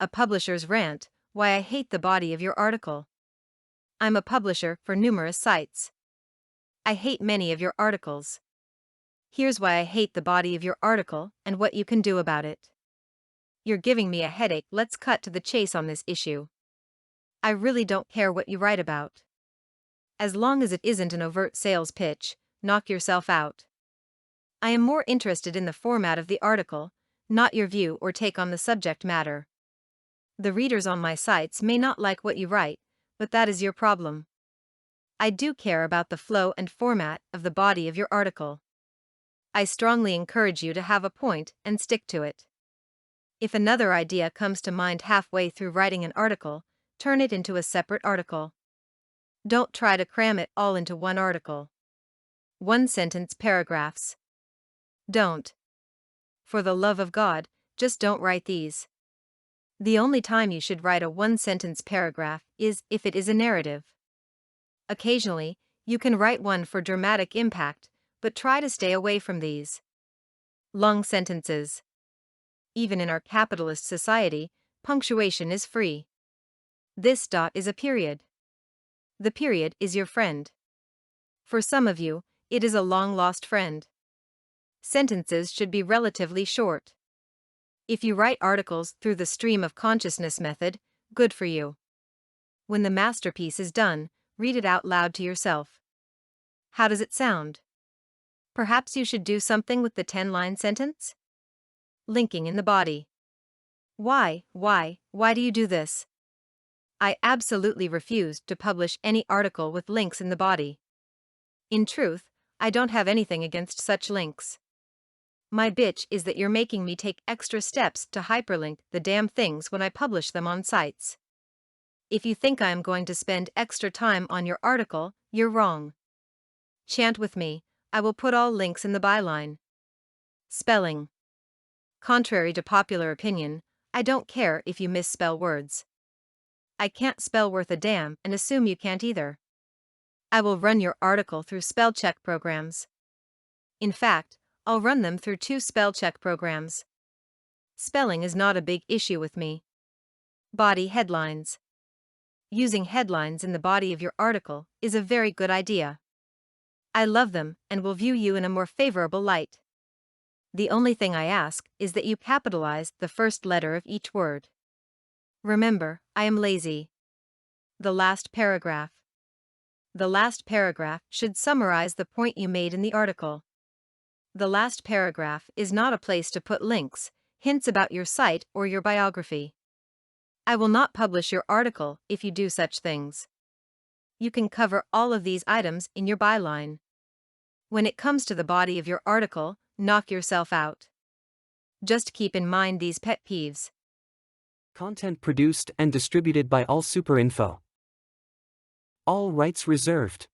A publisher's rant: why I hate the body of your article. I'm a publisher for numerous sites. I hate many of your articles. Here's why I hate the body of your article and what you can do about it. You're giving me a headache. Let's cut to the chase on this issue. I really don't care what you write about. As long as it isn't an overt sales pitch, knock yourself out. I am more interested in the format of the article, not your view or take on the subject matter. The readers on my sites may not like what you write, but that is your problem. I do care about the flow and format of the body of your article. I strongly encourage you to have a point and stick to it. If another idea comes to mind halfway through writing an article, turn it into a separate article. Don't try to cram it all into one article. One-sentence paragraphs. Don't. For the love of God, just don't write these. The only time you should write a one-sentence paragraph is if it is a narrative. Occasionally, you can write one for dramatic impact, but try to stay away from these long sentences. Even in our capitalist society, punctuation is free. This dot is a period. The period is your friend. For some of you, it is a long-lost friend. Sentences should be relatively short. If you write articles through the stream of consciousness method, good for you. When the masterpiece is done, read it out loud to yourself. How does it sound? Perhaps you should do something with the 10-line sentence? Linking in the body. Why do you do this? I absolutely refuse to publish any article with links in the body. In truth, I don't have anything against such links. My bitch is that you're making me take extra steps to hyperlink the damn things when I publish them on sites. If you think I am going to spend extra time on your article, you're wrong. Chant with me, I will put all links in the byline. Spelling. Contrary to popular opinion, I don't care if you misspell words. I can't spell worth a damn and assume you can't either. I will run your article through spell check programs. In fact, I'll run them through 2 spell check programs. Spelling is not a big issue with me. Body headlines. Using headlines in the body of your article is a very good idea. I love them and will view you in a more favorable light. The only thing I ask is that you capitalize the first letter of each word. Remember, I am lazy. The last paragraph. The last paragraph should summarize the point you made in the article. The last paragraph is not a place to put links, hints about your site or your biography. I will not publish your article if you do such things. You can cover all of these items in your byline. When it comes to the body of your article, knock yourself out. Just keep in mind these pet peeves. Content produced and distributed by All Super Info. All rights reserved.